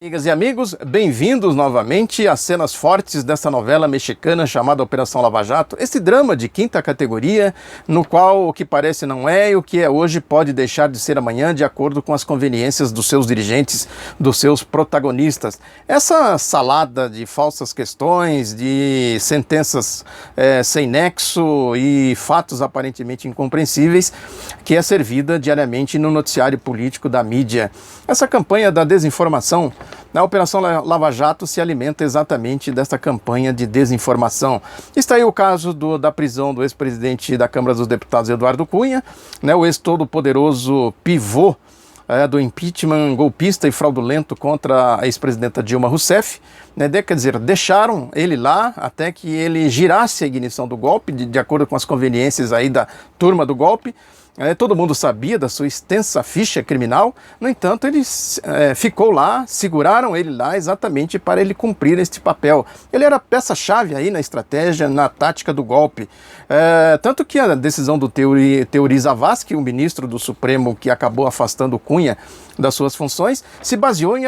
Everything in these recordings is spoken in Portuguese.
Amigas e amigos, bem-vindos novamente às cenas fortes dessa novela mexicana chamada Operação Lava Jato, esse drama de quinta categoria, no qual o que parece não é e o que é hoje pode deixar de ser amanhã de acordo com as conveniências dos seus dirigentes, dos seus protagonistas. Essa salada de falsas questões, de sentenças sem nexo e fatos aparentemente incompreensíveis, que é servida diariamente no noticiário político da mídia. Essa campanha da desinformação na Operação Lava Jato se alimenta exatamente desta campanha de desinformação. Está aí o caso da prisão do ex-presidente da Câmara dos Deputados, Eduardo Cunha, o ex-todo-poderoso pivô do impeachment golpista e fraudulento contra a ex-presidenta Dilma Rousseff. Quer dizer, deixaram ele lá até que ele girasse a ignição do golpe, de acordo com as conveniências aí da turma do golpe. Todo mundo sabia da sua extensa ficha criminal, no entanto ele ficou lá, seguraram ele lá exatamente para ele cumprir este papel. Ele era peça-chave aí na estratégia, na tática do golpe. Tanto que a decisão do Teori Zavascki, o ministro do Supremo que acabou afastando Cunha das suas funções, se baseou em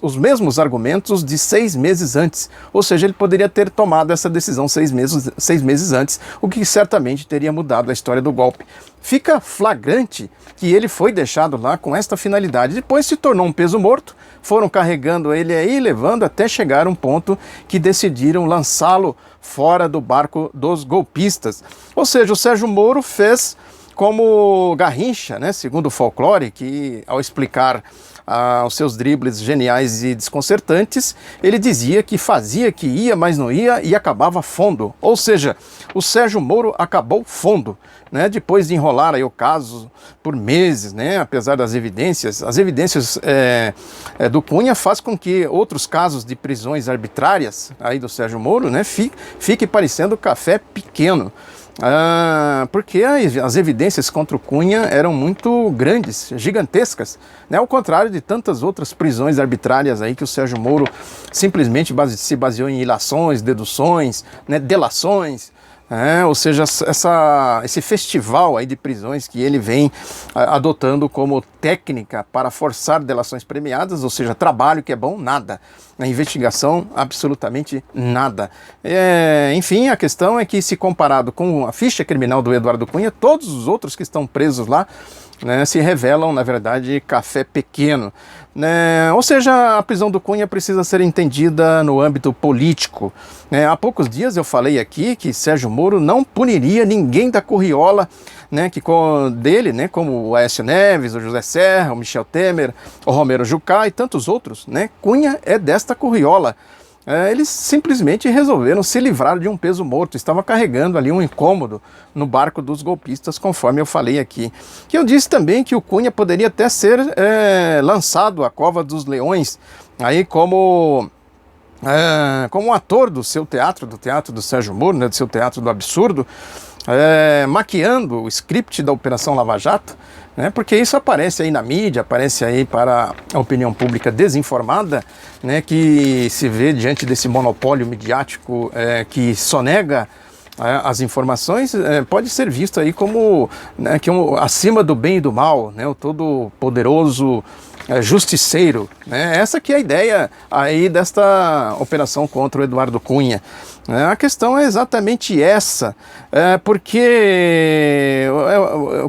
os mesmos argumentos de 6 meses antes. Ou seja, ele poderia ter tomado essa decisão 6 meses antes, o que certamente teria mudado a história do golpe. Fica flagrante que ele foi deixado lá com esta finalidade. Depois se tornou um peso morto, foram carregando ele aí, levando até chegar um ponto que decidiram lançá-lo fora do barco dos golpistas. Ou seja, o Sérgio Moro fez como Garrincha, segundo o folclore, que ao explicar os seus dribles geniais e desconcertantes, ele dizia que fazia, que ia, mas não ia e acabava fundo. Ou seja, o Sérgio Moro acabou fundo, depois de enrolar aí o caso por meses, apesar das evidências. As evidências do Cunha faz com que outros casos de prisões arbitrárias aí do Sérgio Moro, fique parecendo café pequeno. Porque as evidências contra o Cunha eram muito grandes, gigantescas, ao contrário de tantas outras prisões arbitrárias aí que o Sérgio Moro simplesmente se baseou em ilações, deduções, delações. Ou seja, esse festival aí de prisões que ele vem adotando como técnica para forçar delações premiadas, ou seja, trabalho que é bom, nada. Na investigação, absolutamente nada. Enfim, a questão é que, se comparado com a ficha criminal do Eduardo Cunha, todos os outros que estão presos lá se revelam, na verdade, café pequeno. Ou seja, a prisão do Cunha precisa ser entendida no âmbito político. Há poucos dias eu falei aqui que Sérgio Moro não puniria ninguém da curriola dele, como o Aécio Neves, o José Serra, o Michel Temer, o Romero Jucá e tantos outros. Cunha é desta curriola. Eles simplesmente resolveram se livrar de um peso morto, estava carregando ali um incômodo no barco dos golpistas, conforme eu falei aqui. Que eu disse também que o Cunha poderia até ser lançado à cova dos leões, aí como um ator do seu teatro, do teatro do Sérgio Moro, do seu teatro do absurdo, maquiando o script da Operação Lava Jato, porque isso aparece aí na mídia, aparece aí para a opinião pública desinformada, que se vê diante desse monopólio midiático que sonega as informações, pode ser visto aí como acima do bem e do mal, o todo poderoso justiceiro. Essa que é a ideia aí desta operação contra o Eduardo Cunha. A questão é exatamente essa, porque,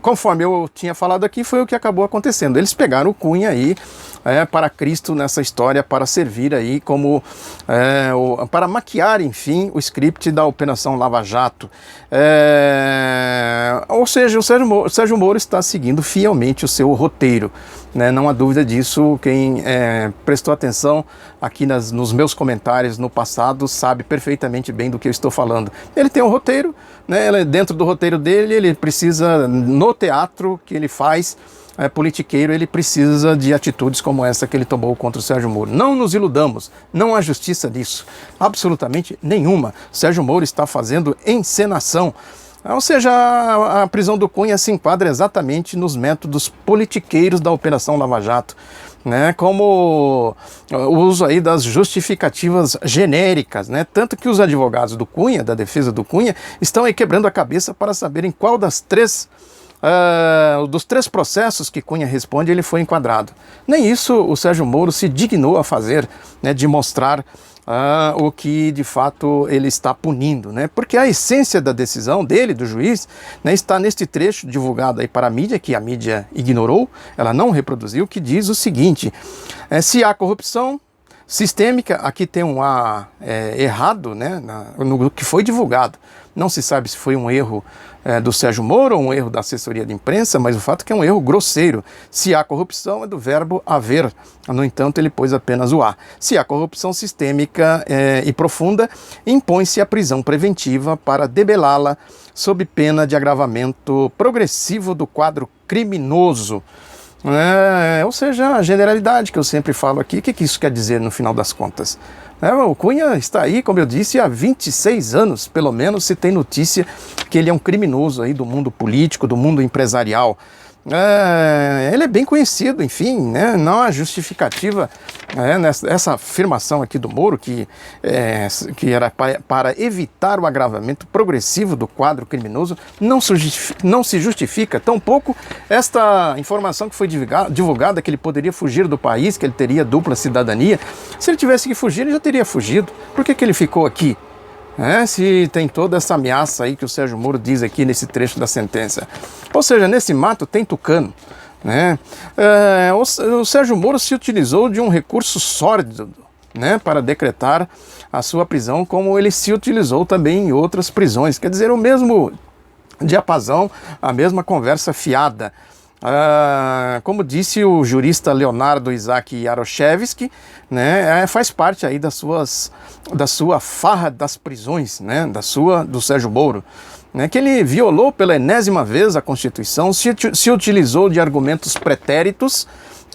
conforme eu tinha falado aqui, foi o que acabou acontecendo. Eles pegaram o Cunha aí para Cristo nessa história, para servir aí como, para maquiar, enfim, o script da Operação Lava Jato. Ou seja, o Sérgio Moro está seguindo fielmente o seu roteiro. Não há dúvida disso. Quem prestou atenção aqui nos meus comentários no passado sabe perfeitamente bem do que eu estou falando. Ele tem um roteiro, dentro do roteiro dele ele precisa, no teatro que ele faz, politiqueiro, ele precisa de atitudes como essa que ele tomou contra o Sérgio Moro. Não nos iludamos, não há justiça disso, absolutamente nenhuma. Sérgio Moro está fazendo encenação. Ou seja, a prisão do Cunha se enquadra exatamente nos métodos politiqueiros da Operação Lava Jato, como o uso aí das justificativas genéricas, tanto que os advogados do Cunha, da defesa do Cunha, estão aí quebrando a cabeça para saberem qual das três dos 3 processos que Cunha responde, ele foi enquadrado. Nem isso o Sérgio Moro se dignou a fazer, né, de mostrar o que de fato ele está punindo, né? Porque a essência da decisão dele, do juiz, né, está neste trecho divulgado aí para a mídia, que a mídia ignorou, ela não reproduziu, que diz o seguinte: se há corrupção sistêmica, aqui tem um A errado, né, no que foi divulgado. Não se sabe se foi um erro do Sérgio Moro ou um erro da assessoria de imprensa, mas o fato é que é um erro grosseiro. Se há corrupção é do verbo haver, no entanto ele pôs apenas o A. Se há corrupção sistêmica e profunda, impõe-se a prisão preventiva para debelá-la sob pena de agravamento progressivo do quadro criminoso. Ou seja, a generalidade que eu sempre falo aqui. O que isso quer dizer no final das contas? O Cunha está aí, como eu disse, há 26 anos, pelo menos, se tem notícia que ele é um criminoso aí do mundo político, do mundo empresarial. Ele é bem conhecido, enfim, né? Não há justificativa nessa afirmação aqui do Moro, que era para evitar o agravamento progressivo do quadro criminoso, não se justifica, tampouco esta informação que foi divulgada, que ele poderia fugir do país, que ele teria dupla cidadania. Se ele tivesse que fugir, ele já teria fugido. Por que ele ficou aqui? Se tem toda essa ameaça aí que o Sérgio Moro diz aqui nesse trecho da sentença. Ou seja, nesse mato tem tucano, né? O Sérgio Moro se utilizou de um recurso sórdido, né, para decretar a sua prisão, como ele se utilizou também em outras prisões. Quer dizer, o mesmo diapasão, a mesma conversa fiada. Como disse o jurista Leonardo Isaac Yaroshevsky, né, faz parte aí da sua farra das prisões, né, do Sérgio Moro, né, que ele violou pela enésima vez a Constituição, se utilizou de argumentos pretéritos,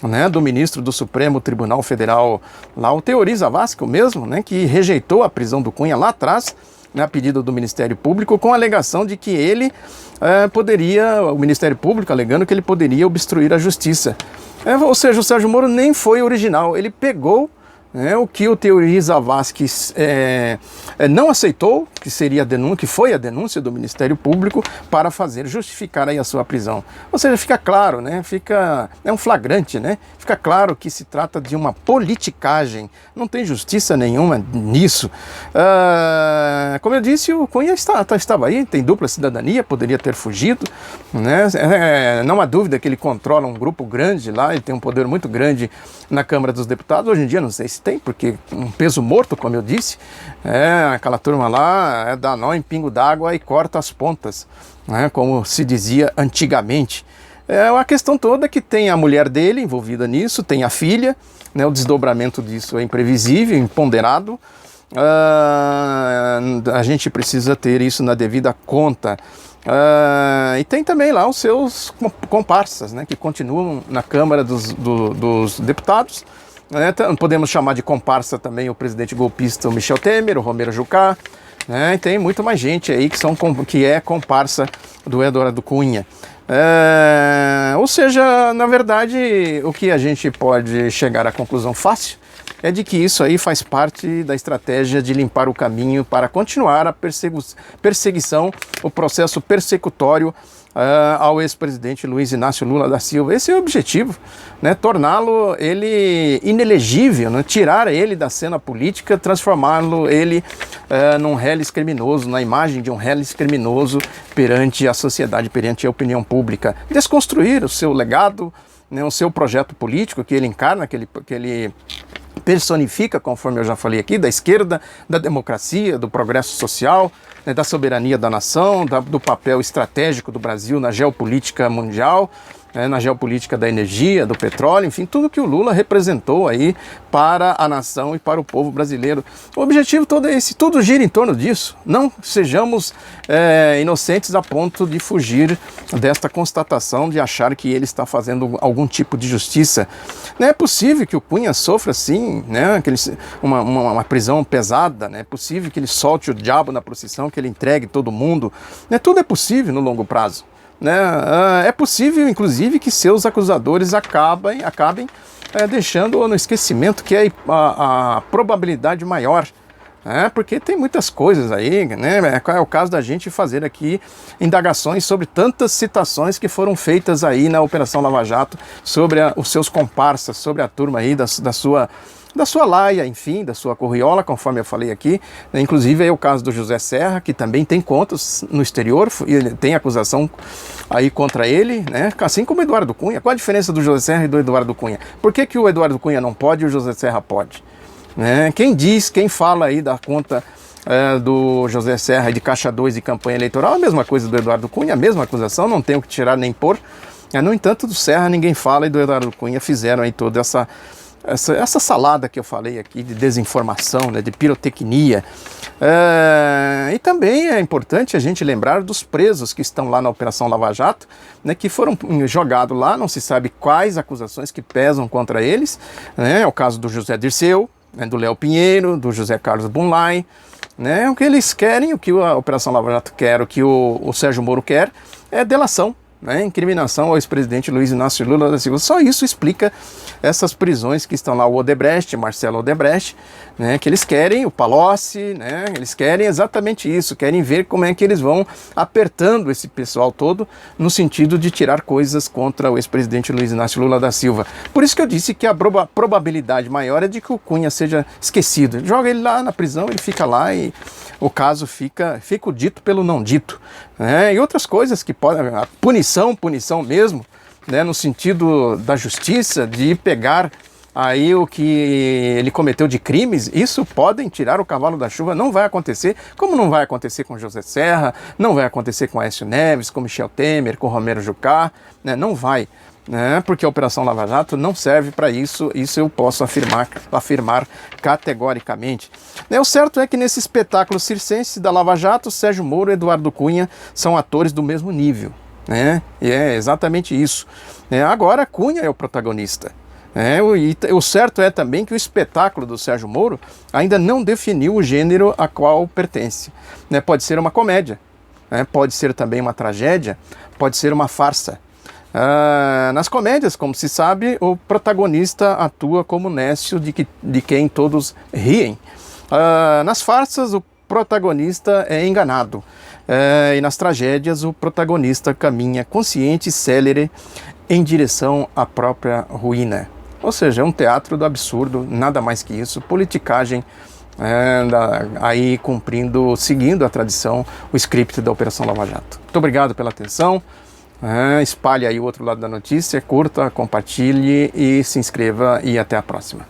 né, do ministro do Supremo Tribunal Federal, lá o Teori Zavascki, o mesmo, né, que rejeitou a prisão do Cunha lá atrás, a pedido do Ministério Público, com a alegação de que ele o Ministério Público alegando que ele poderia obstruir a justiça. Ou seja, o Sérgio Moro nem foi original, ele pegou o que o Teori Zavascki não aceitou, que foi a denúncia do Ministério Público, para justificar aí a sua prisão. Ou seja, fica claro, né? É um flagrante, né? Fica claro que se trata de uma politicagem, não tem justiça nenhuma nisso. Como eu disse, o Cunha estava aí, tem dupla cidadania, poderia ter fugido, né? Não há dúvida que ele controla um grupo grande lá, ele tem um poder muito grande na Câmara dos Deputados. Hoje em dia não sei se tem, porque um peso morto, como eu disse, aquela turma lá dá nó em pingo d'água e corta as pontas, né, como se dizia antigamente. A questão toda é que tem a mulher dele envolvida nisso, tem a filha, né, o desdobramento disso é imprevisível, imponderado. A gente precisa ter isso na devida conta. E tem também lá os seus comparsas, né, que continuam na Câmara dos Deputados. Podemos chamar de comparsa também o presidente golpista, o Michel Temer, o Romero Jucá, né? E tem muito mais gente aí que é comparsa do Eduardo Cunha. Ou seja, na verdade, o que a gente pode chegar à conclusão fácil é de que isso aí faz parte da estratégia de limpar o caminho para continuar a perseguição, o processo persecutório ao ex-presidente Luiz Inácio Lula da Silva. Esse é o objetivo, né? Torná-lo ele inelegível, né? Tirar ele da cena política, transformá-lo ele num reles criminoso, na imagem de um reles criminoso perante a sociedade, perante a opinião pública. Desconstruir o seu legado, né? O seu projeto político que ele encarna, que ele personifica, conforme eu já falei aqui, da esquerda, da democracia, do progresso social, né, da soberania da nação, do papel estratégico do Brasil na geopolítica mundial, na geopolítica da energia, do petróleo, enfim, tudo que o Lula representou aí para a nação e para o povo brasileiro. O objetivo todo é esse, tudo gira em torno disso. Não sejamos inocentes a ponto de fugir desta constatação, de achar que ele está fazendo algum tipo de justiça. Não é possível que o Cunha sofra assim, né, uma prisão pesada, né? É possível que ele solte o diabo na procissão, que ele entregue todo mundo, né? Tudo é possível no longo prazo. É possível, inclusive, que seus acusadores acabem deixando no esquecimento, que é a probabilidade maior, Porque tem muitas coisas aí, né? É o caso da gente fazer aqui indagações sobre tantas citações que foram feitas aí na Operação Lava Jato sobre os seus comparsas, sobre a turma aí da sua laia, enfim, da sua corriola, conforme eu falei aqui. Inclusive é o caso do José Serra, que também tem contas no exterior, e ele tem acusação aí contra ele, né? Assim como o Eduardo Cunha. Qual a diferença do José Serra e do Eduardo Cunha? Por que o Eduardo Cunha não pode e o José Serra pode? Quem fala aí da conta do José Serra de Caixa 2 e campanha eleitoral, a mesma coisa do Eduardo Cunha, a mesma acusação, não tem o que tirar nem pôr. No entanto, do Serra ninguém fala, e do Eduardo Cunha fizeram aí toda essa salada que eu falei aqui de desinformação, né, de pirotecnia. E também é importante a gente lembrar dos presos que estão lá na Operação Lava Jato, né, que foram jogados lá, não se sabe quais acusações que pesam contra eles, né, é o caso do José Dirceu, do Léo Pinheiro, do José Carlos Bunlai, né? O que eles querem, o que a Operação Lava Jato quer, o que o Sérgio Moro quer, é delação, né? Incriminação ao ex-presidente Luiz Inácio Lula da Silva. Só isso explica essas prisões que estão lá, o Odebrecht, Marcelo Odebrecht, né? Que eles querem, o Palocci, né? Eles querem exatamente isso, querem ver como é que eles vão apertando esse pessoal todo no sentido de tirar coisas contra o ex-presidente Luiz Inácio Lula da Silva. Por isso que eu disse que a probabilidade maior é de que o Cunha seja esquecido. Joga ele lá na prisão, ele fica lá e o caso fica o dito pelo não dito, né? E outras coisas que podem, a punição mesmo, né, no sentido da justiça, de pegar aí o que ele cometeu de crimes, isso podem tirar o cavalo da chuva, não vai acontecer, como não vai acontecer com José Serra, não vai acontecer com Aécio Neves, com Michel Temer, com Romero Jucá, né, não vai. Porque a Operação Lava Jato não serve para isso, isso eu posso afirmar categoricamente. O certo é que nesse espetáculo circense da Lava Jato, Sérgio Moro e Eduardo Cunha são atores do mesmo nível, e é exatamente isso. Agora Cunha é o protagonista. E o certo é também que o espetáculo do Sérgio Moro ainda não definiu o gênero a qual pertence. Pode ser uma comédia, pode ser também uma tragédia, pode ser uma farsa. Nas comédias, como se sabe, o protagonista atua como Nécio de quem todos riem. Nas farsas, o protagonista é enganado. E nas tragédias, o protagonista caminha consciente e célere em direção à própria ruína. Ou seja, é um teatro do absurdo, nada mais que isso, politicagem, aí seguindo a tradição, o script da Operação Lava Jato. Muito obrigado pela atenção. Espalhe aí o outro lado da notícia, curta, compartilhe e se inscreva, e até a próxima.